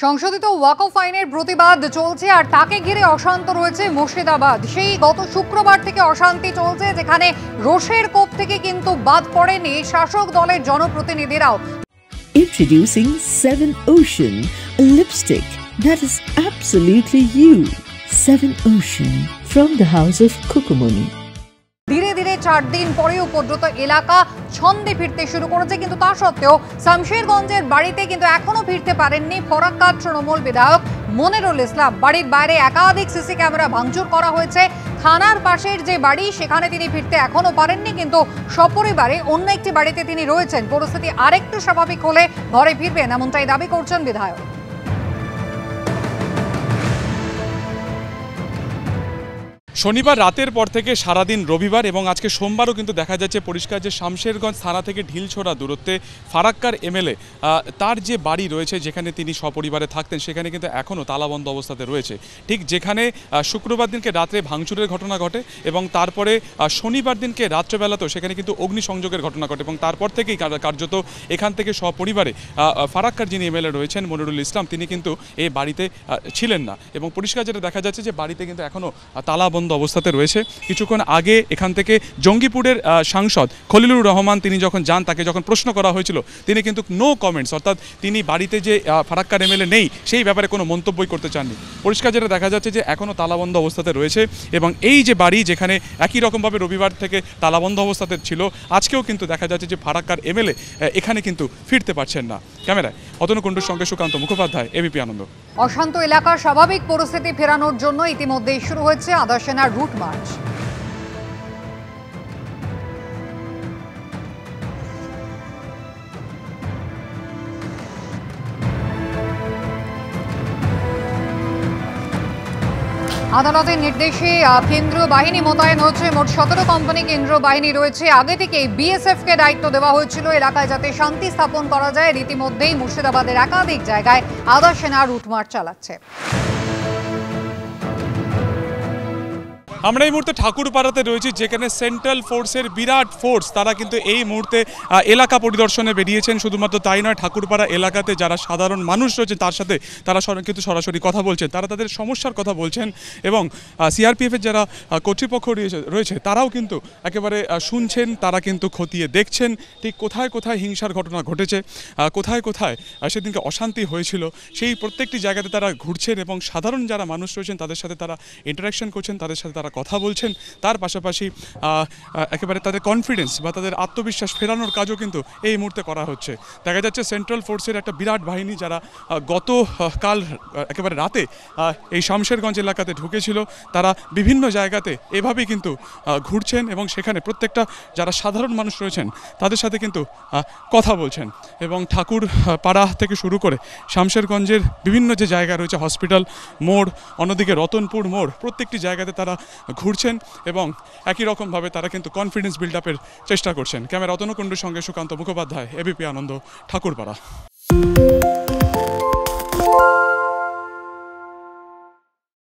সংশোধিত ওয়াকফ আইনের প্রতিবাদ চলছে আর তাকে ঘিরে অশান্ত রয়েছে মুর্শিদাবাদ। সেই গত শুক্রবার থেকে অশান্তি চলছে, যেখানে রোষের কোপ থেকে কিন্তু বাদ পড়েনি শাসক দলের জনপ্রতিনিধিরাও। Introducing 7 Ocean, a lipstick that is absolutely you. 7 Ocean from the house of Kukumuni. ধীরে ধীরে 4 দিন পরে উপদ্রুত এলাকা ছন্দে ফিরতে শুরু করেছে, কিন্তু তা সত্ত্বেও শামশেরগঞ্জের বাড়িতে কিন্তু এখনো ফিরতে পারেননি ফরাক্কার তৃণমূল বিধায়ক মনিরুল ইসলাম। বাড়ির বাইরে একাধিক সিসি ক্যামেরা ভাঙচুর করা হয়েছে। থানার পাশের যে বাড়ি সেখানে তিনি ফিরতে এখনো পারেননি, কিন্তু সপরিবারে অন্য একটি বাড়িতে তিনি রয়েছেন। পরিস্থিতি আরেকটু স্বাভাবিক হলে ঘরে ফিরবেন, এমনটাই দাবি করছেন বিধায়ক। শনিবার রাতের পর থেকে সারাদিন রবিবার এবং আজকে সোমবারও কিন্তু দেখা যাচ্ছে পরিষ্কার যে শামশেরগঞ্জ থানা থেকে ঢিলছোড়া দূরত্বে ফারাক্কার এমএলএ তার যে বাড়ি রয়েছে যেখানে তিনি সপরিবারে থাকতেন সেখানে কিন্তু এখনও তালাবন্ধ অবস্থাতে রয়েছে। ঠিক যেখানে শুক্রবার দিনকে রাত্রে ভাঙচুরের ঘটনা ঘটে এবং তারপরে শনিবার দিনকে রাত্রেবেলাতেও সেখানে কিন্তু অগ্নিসংযোগের ঘটনা ঘটে এবং তারপর থেকেই কার্যত এখান থেকে সপরিবারে ফারাক্কার যিনি এমএলএ রয়েছেন মনিরুল ইসলাম তিনি কিন্তু এই বাড়িতে ছিলেন না এবং পরিষ্কার যেটা দেখা যাচ্ছে যে বাড়িতে কিন্তু এখনও তালাবন্ধ অবস্থাতে রয়েছে। কিছুক্ষণ আগে এখান থেকে জঙ্গিপুরের সাংসদ খলিলুর রহমান তিনি যখন যান, তাকে যখন প্রশ্ন করা হয়েছিল তিনি কিন্তু নো কমেন্টস, অর্থাৎ তিনি বাড়িতে যে ফারাক্কার এমএলএ নেই সেই ব্যাপারে কোনো মন্তব্যই করতে চাননি। পরিষ্কার যেটা দেখা যাচ্ছে যে এখনও তালাবন্ধ অবস্থাতে রয়েছে এবং এই যে বাড়ি যেখানে একই রকমভাবে রবিবার থেকে তালাবন্ধ অবস্থাতে ছিল, আজকেও কিন্তু দেখা যাচ্ছে যে ফারাক্কার এমএলএ এখানে কিন্তু ফিরতে পারছেন না। ক্যামেরায় অতনু কুণ্ডুর সঙ্গে সুকান্ত মুখোপাধ্যায়, এবিপি আনন্দ। অশান্ত এলাকার স্বাভাবিক পরিস্থিতি ফেরানোর জন্য ইতিমধ্যেই শুরু হয়েছে আদা সেনার রুট মার্চ। আদালতের নির্দেশে কেন্দ্রীয় বাহিনী মোতায়েন হচ্ছে। মোট 17 কোম্পানি কেন্দ্রীয় বাহিনী রয়েছে। আগে থেকেই বিএসএফ কে দায়িত্ব দেওয়া হয়েছিল এলাকায় যাতে শান্তি স্থাপন করা যায়। রীতিমধ্যেই মুর্শিদাবাদের একাধিক জায়গায় আদা সেনা রুট মার্চ চালাচ্ছে। আমরা এই মুহূর্তে ঠাকুরপাড়াতে রয়েছি, যেখানে সেন্ট্রাল ফোর্সের বিরাট ফোর্স তারা কিন্তু এই মুহূর্তে এলাকা পরিদর্শনে বেরিয়েছেন। শুধুমাত্র তাই নয়, ঠাকুরপাড়া এলাকাতে যারা সাধারণ মানুষ রয়েছে তার সাথে তারা কিন্তু সরাসরি কথা বলছেন, তারা তাদের সমস্যার কথা বলছেন এবং সিআরপিএফের যারা কর্তৃপক্ষ রয়েছে তারাও কিন্তু একেবারে শুনছেন, তারা কিন্তু খতিয়ে দেখছেন ঠিক কোথায় কোথায় হিংসার ঘটনা ঘটেছে, কোথায় কোথায় সেদিনকে অশান্তি হয়েছিল, সেই প্রত্যেকটি জায়গাতে তারা ঘুরছেন এবং সাধারণ যারা মানুষ রয়েছেন তাদের সাথে তারা ইন্টারাকশন করছেন, তাদের সাথে তারা কথা বলছেন। তার পাশাপাশি একেবারে তাদের কনফিডেন্স বা তাদের আত্মবিশ্বাস ফেরানোর কাজও কিন্তু এই মুহূর্তে করা হচ্ছে। দেখা যাচ্ছে সেন্ট্রাল ফোর্সের একটা বিরাট বাহিনী যারা গতকাল একেবারে রাতে এই শামশেরগঞ্জ এলাকাতে ঢুকেছিল, তারা বিভিন্ন জায়গাতে এভাবেই কিন্তু ঘুরছেন এবং সেখানে প্রত্যেকটা যারা সাধারণ মানুষ রয়েছেন তাদের সাথে কিন্তু কথা বলছেন এবং ঠাকুর পাড়া থেকে শুরু করে শামশেরগঞ্জের বিভিন্ন যে জায়গা রয়েছে, হসপিটাল মোড়, অন্যদিকে রতনপুর মোড়, প্রত্যেকটি জায়গাতে তারা ঘুরছেন এবং একই রকমভাবে তারা কিন্তু কনফিডেন্স বিল্ড আপের চেষ্টা করছেন। ক্যামেরা অতনু কুণ্ডুর সঙ্গে সুকান্ত মুখোপাধ্যায়, এবিপি আনন্দ, ঠাকুরপাড়া।